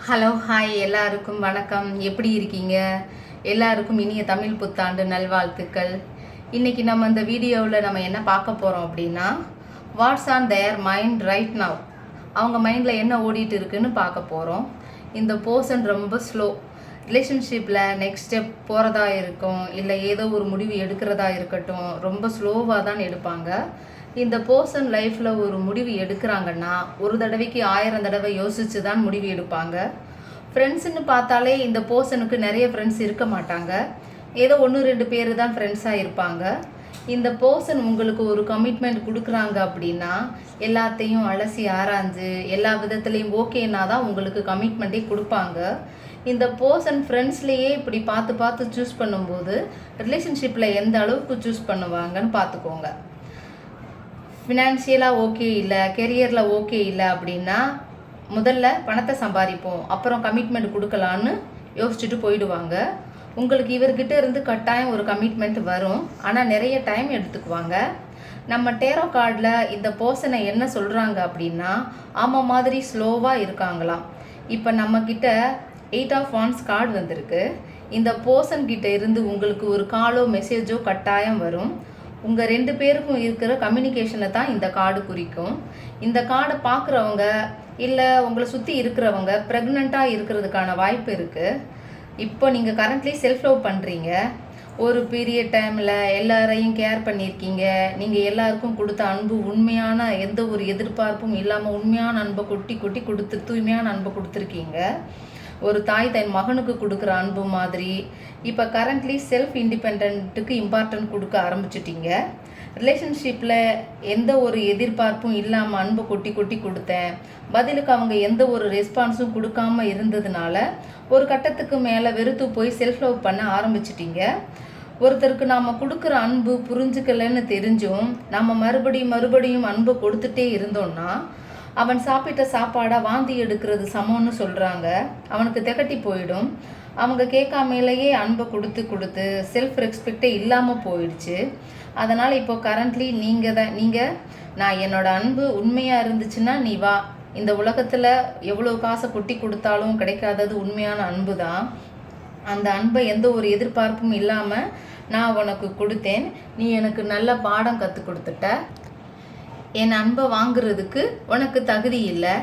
Hello hi எல்லாருக்கும் வணக்கம். எப்படி இருக்கீங்க? எல்லாருக்கும் இனிய தமிழ் புத்தாண்டு நல்வாழ்த்துக்கள். இன்றைக்கி நம்ம இந்த வீடியோவில் நம்ம என்ன பார்க்க போகிறோம் அப்படின்னா, what's on their mind right now, அவங்க மைண்டில் என்ன ஓடிட்டு இருக்குன்னு பார்க்க போகிறோம். இந்த பர்சன் ரொம்ப ஸ்லோ, ரிலேஷன்ஷிப்பில் நெக்ஸ்ட் ஸ்டெப் போகிறதா இருக்கும், இல்லை ஏதோ ஒரு முடிவு எடுக்கிறதா இருக்கட்டும், ரொம்ப ஸ்லோவாக தான் எடுப்பாங்க. இந்த பர்சன் லைஃப்பில் ஒரு முடிவு எடுக்கிறாங்கன்னா ஒரு தடவைக்கு 1000 தடவை யோசித்து தான் முடிவு எடுப்பாங்க. ஃப்ரெண்ட்ஸுன்னு பார்த்தாலே இந்த பர்சனுக்கு நிறைய ஃப்ரெண்ட்ஸ் இருக்க மாட்டாங்க, ஏதோ 1-2 பேர் தான் ஃப்ரெண்ட்ஸாக இருப்பாங்க. இந்த பர்சன் உங்களுக்கு ஒரு கமிட்மெண்ட் கொடுக்குறாங்க அப்படின்னா எல்லாத்தையும் அலசி ஆராய்ஞ்சு எல்லா விதத்துலேயும் ஓகேனா தான் உங்களுக்கு கமிட்மெண்ட்டே கொடுப்பாங்க. இந்த பர்சன் ஃப்ரெண்ட்ஸ்லேயே இப்படி பார்த்து பார்த்து சூஸ் பண்ணும்போது ரிலேஷன்ஷிப்பில் எந்த அளவுக்கு சூஸ் பண்ணுவாங்கன்னு பார்த்துக்கோங்க. ஃபினான்ஷியலாக ஓகே இல்லை, கெரியரில் ஓகே இல்லை அப்படின்னா முதல்ல பணத்தை சம்பாதிப்போம், அப்புறம் கமிட்மெண்ட் கொடுக்கலான்னு யோசிச்சுட்டு போயிடுவாங்க. உங்களுக்கு இவர்கிட்ட இருந்து கட்டாயம் ஒரு கமிட்மெண்ட் வரும், ஆனால் நிறைய டைம் எடுத்துக்குவாங்க. நம்ம டேரோ கார்டில் இந்த பர்சனை என்ன சொல்கிறாங்க அப்படின்னா, ஆமாம் மாதிரி ஸ்லோவாக இருக்காங்களாம். இப்போ நம்மக்கிட்ட 8 ஆஃப் வாண்ட்ஸ் கார்டு வந்திருக்கு. இந்த பர்சன்கிட்ட இருந்து உங்களுக்கு ஒரு காலோ மெசேஜோ கட்டாயம் வரும். உங்கள் 2 பேருக்கும் இருக்கிற கம்யூனிகேஷனை தான் இந்த கார்டு குறிக்கும். இந்த கார்டை பார்க்குறவங்க இல்லை உங்களை சுற்றி இருக்கிறவங்க ப்ரெக்னெண்ட்டாக இருக்கிறதுக்கான வாய்ப்பு இருக்குது. இப்போ நீங்கள் கரண்ட்லி செல்ஃப் லவ் பண்ணுறீங்க, ஒரு பீரியட் டைமில் எல்லாரையும் கேர் பண்ணியிருக்கீங்க. நீங்கள் எல்லாருக்கும் கொடுத்த அன்பு உண்மையான எந்த ஒரு எதிர்பார்ப்பும் இல்லாமல் உண்மையான அன்பை கொட்டி கொட்டி கொடுத்து தூய்மையான அன்பை கொடுத்துருக்கீங்க. ஒரு தாய் தன் மகனுக்கு கொடுக்குற அன்பு மாதிரி இப்போ கரண்ட்லி செல்ஃப் இண்டிபெண்ட்டுக்கு இம்பார்ட்டன்ட் கொடுக்க ஆரம்பிச்சிட்டிங்க. ரிலேஷன்ஷிப்பில் எந்த ஒரு எதிர்பார்ப்பும் இல்லாமல் அன்பை கொட்டி கொட்டி கொடுத்தேன், பதிலுக்கு அவங்க எந்த ஒரு ரெஸ்பான்ஸும் கொடுக்காம இருந்ததுனால ஒரு கட்டத்துக்கு மேலே வெறுத்து போய் செல்ஃப் லவ் பண்ண ஆரம்பிச்சிட்டிங்க. ஒருத்தருக்கு நாம் கொடுக்குற அன்பு புரிஞ்சுக்கலன்னு தெரிஞ்சும் நம்ம மறுபடியும் அன்பு கொடுத்துட்டே இருந்தோம்னா அவன் சாப்பிட்ட சாப்பாடை வாந்தி எடுக்கிறது சமம்னு சொல்கிறாங்க. அவனுக்கு திகட்டி போயிடும். அவங்க கேட்காமலேயே அன்பை கொடுத்து செல்ஃப் ரெஸ்பெக்டே இல்லாமல் போயிடுச்சு. அதனால் இப்போ கரண்ட்லி நீங்கள் நான் என்னோட அன்பு உண்மையாக இருந்துச்சுன்னா நீ வா, இந்த உலகத்தில் எவ்வளோ காசை கொட்டி கொடுத்தாலும் கிடைக்காதது உண்மையான அன்பு தான். அந்த அன்பை எந்த ஒரு எதிர்பார்ப்பும் இல்லாமல் நான் உனக்கு கொடுத்தேன், நீ எனக்கு நல்ல பாடம் கற்றுக் கொடுத்துட்ட, என் அன்பை வாங்குறதுக்கு உனக்கு தகுதி இல்லை.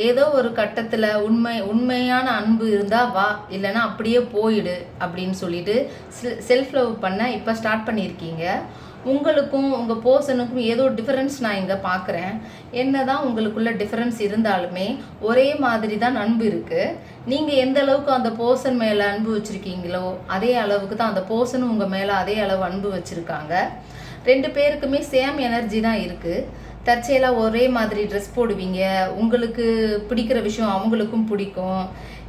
ஏதோ ஒரு கட்டத்தில் உண்மையான அன்பு இருந்தால் வா, இல்லைன்னா அப்படியே போயிடு அப்படின்னு சொல்லிட்டு செல்ஃப் லவ் பண்ண இப்போ ஸ்டார்ட் பண்ணியிருக்கீங்க. உங்களுக்கும் உங்கள் பர்சனுக்கும் ஏதோ டிஃப்ரென்ஸ் நான் இங்கே பார்க்குறேன். என்ன தான் உங்களுக்குள்ள டிஃப்ரென்ஸ் இருந்தாலுமே ஒரே மாதிரி தான் அன்பு இருக்குது. நீங்கள் எந்த அளவுக்கு அந்த பர்சன் மேலே அன்பு வச்சுருக்கீங்களோ அதே அளவுக்கு தான் அந்த பர்சனும் உங்கள் மேலே அதே அளவு அன்பு வச்சுருக்காங்க. 2 பேருக்குமே சேம் எனர்ஜி தான் இருக்குது. தற்செயலாக ஒரே மாதிரி ட்ரெஸ் போடுவீங்க, உங்களுக்கு பிடிக்கிற விஷயம் அவங்களுக்கும் பிடிக்கும்.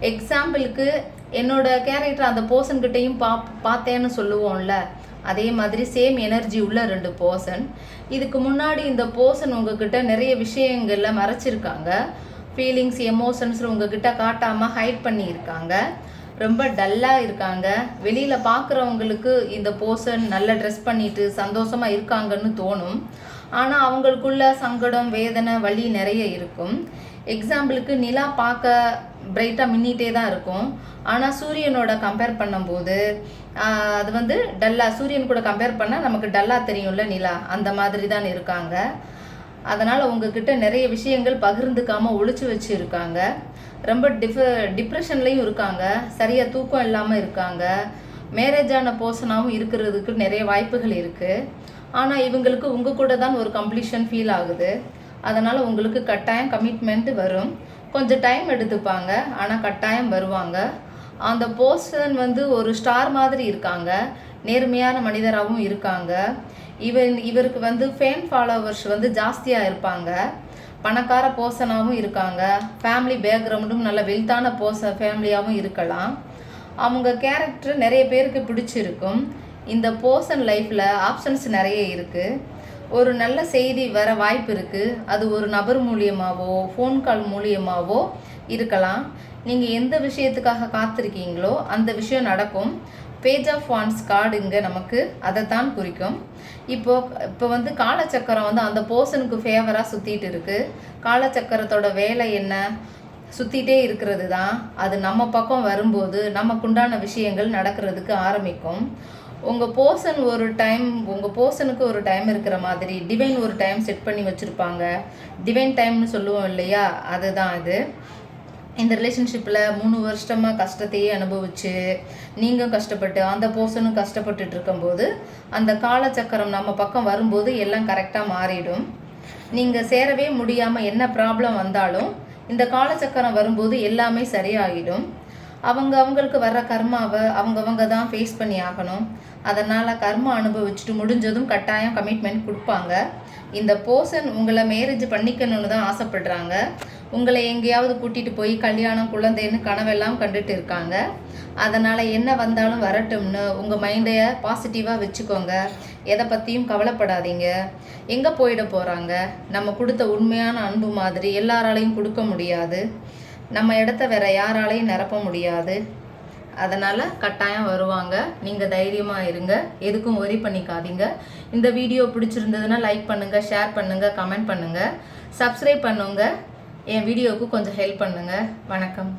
எக்ஸாம்பிளுக்கு என்னோட கேரக்டர் அந்த பர்சன்கிட்டையும் பார்த்தேன்னு சொல்லுவோம்ல, அதே மாதிரி சேம் எனர்ஜி உள்ள 2 பர்சன். இதுக்கு முன்னாடி இந்த பர்சன் உங்ககிட்ட நிறைய விஷயங்களில் மறைச்சிருக்காங்க. ஃபீலிங்ஸ் எமோஷன்ஸ் உங்ககிட்ட காட்டாமல் ஹைட் பண்ணியிருக்காங்க. ரொம்ப டல்லாக இருக்காங்க. வெளியில் பார்க்குறவங்களுக்கு இந்த பர்சன் நல்ல ட்ரெஸ் பண்ணிட்டு சந்தோஷமாக இருக்காங்கன்னு தோணும், ஆனால் அவங்களுக்குள்ள சங்கடம் வேதனை வலி நிறைய இருக்கும். எக்ஸாம்பிளுக்கு நிலா பார்க்க பிரைட்டாக மின்னிட்டே தான் இருக்கும், ஆனால் சூரியனோட கம்பேர் பண்ணும்போது அது டல்லாக, சூரியன் கூட கம்பேர் பண்ணால் நமக்கு டல்லாக தெரியும்ல நிலா, அந்த மாதிரி தான் இருக்காங்க. அதனால் உங்ககிட்ட நிறைய விஷயங்கள் பகிர்ந்துக்காமல் ஒழிச்சு வச்சு இருக்காங்க. ரொம்ப டிப்ரெஷன்லேயும் இருக்காங்க, சரியாக தூக்கம் இல்லாமல் இருக்காங்க. மேரேஜான பர்சனாகவும் இருக்கிறதுக்கு நிறைய வாய்ப்புகள் இருக்குது. ஆனால் இவங்களுக்கு உங்கள் கூட தான் ஒரு கம்ப்ளீஷன் ஃபீல் ஆகுது. அதனால் உங்களுக்கு கட்டாயம் கமிட்மெண்ட் வரும். கொஞ்சம் டைம் எடுத்துப்பாங்க, ஆனால் கட்டாயம் வருவாங்க. அந்த பர்சன் ஒரு ஸ்டார் மாதிரி இருக்காங்க, நேர்மையான மனிதராகவும் இருக்காங்க. இவருக்கு ஃபேன் ஃபாலோவர்ஸ் ஜாஸ்தியாக இருப்பாங்க. பணக்கார பர்சனாகவும் இருக்காங்க. ஃபேமிலி பேக்ரவுண்டும் நல்ல வெல்த்தான ஃபேமிலியாகவும் இருக்கலாம். அவங்க கேரக்டர் நிறைய பேருக்கு பிடிச்சிருக்கும். இந்த பர்சன் லைஃப்பில் ஆப்ஷன்ஸ் நிறைய இருக்குது. ஒரு நல்ல செய்தி வர வாய்ப்பு இருக்குது. அது ஒரு நபர் மூலியமாகவோ ஃபோன் கால் மூலியமாகவோ இருக்கலாம். நீங்கள் எந்த விஷயத்துக்காக காத்திருக்கீங்களோ அந்த விஷயம் நடக்கும். பேஜ் ஆஃப் வாண்ட்ஸ் கார்டு இங்கே நமக்கு அதை தான் குறிக்கும். இப்போ காலச்சக்கரம் அந்த பர்சனுக்கு ஃபேவராக சுற்றிட்டு இருக்குது. காலச்சக்கரத்தோட வேலை என்ன? சுற்றிட்டே இருக்கிறது தான். அது நம்ம பக்கம் வரும்போது நமக்குண்டான விஷயங்கள் நடக்கிறதுக்கு ஆரம்பிக்கும். உங்கள் பர்சனுக்கு ஒரு டைம் இருக்கிற மாதிரி டிவைன் ஒரு டைம் செட் பண்ணி வச்சுருப்பாங்க. டிவைன் டைம்னு சொல்லுவோம் இல்லையா, அதுதான் இது. இந்த ரிலேஷன்ஷிப்பில் 3 வருஷமாக கஷ்டத்தையே அனுபவிச்சு நீங்கள் கஷ்டப்பட்டு அந்த பர்சனும் கஷ்டப்பட்டுட்டு இருக்கும்போது அந்த காலச்சக்கரம் நம்ம பக்கம் வரும்போது எல்லாம் கரெக்டாக மாறிடும். நீங்கள் சேரவே முடியாமல் என்ன ப்ராப்ளம் வந்தாலும் இந்த காலச்சக்கரம் வரும்போது எல்லாமே சரியாகிடும். அவங்களுக்கு வர்ற கர்மாவை அவங்கவங்க தான் ஃபேஸ் பண்ணி ஆகணும். அதனால் கர்மா அனுபவிச்சுட்டு முடிஞ்சதும் கட்டாயம் கமிட்மெண்ட் கொடுப்பாங்க. இந்த பர்சன் உங்களை மேரேஜ் பண்ணிக்கணும்னு தான் ஆசைப்படுறாங்க. உங்களை எங்கேயாவது கூட்டிகிட்டு போய் கல்யாணம் குழந்தைன்னு கனவெல்லாம் கண்டுட்டு இருக்காங்க. அதனால் என்ன வந்தாலும் வரட்டும்னு உங்கள் மைண்டை பாசிட்டிவாக வச்சுக்கோங்க. எதை பற்றியும் கவலைப்படாதீங்க. எங்கே போயிட போகிறாங்க? நம்ம கொடுத்த உண்மையான அன்பு மாதிரி எல்லாராலையும் கொடுக்க முடியாது. நம்ம இடத்த வேற யாராலையும் நிரப்ப முடியாது. அதனால் கட்டாயம் வருவாங்க. நீங்கள் தைரியமாக இருங்க, எதுக்கும் ஒரி பண்ணிக்காதீங்க. இந்த வீடியோ பிடிச்சிருந்ததுன்னா லைக் பண்ணுங்கள், ஷேர் பண்ணுங்கள், கமெண்ட் பண்ணுங்கள், சப்ஸ்கிரைப் பண்ணுங்க. என் வீடியோவுக்கு கொஞ்சம் ஹெல்ப் பண்ணுங்கள். வணக்கம்.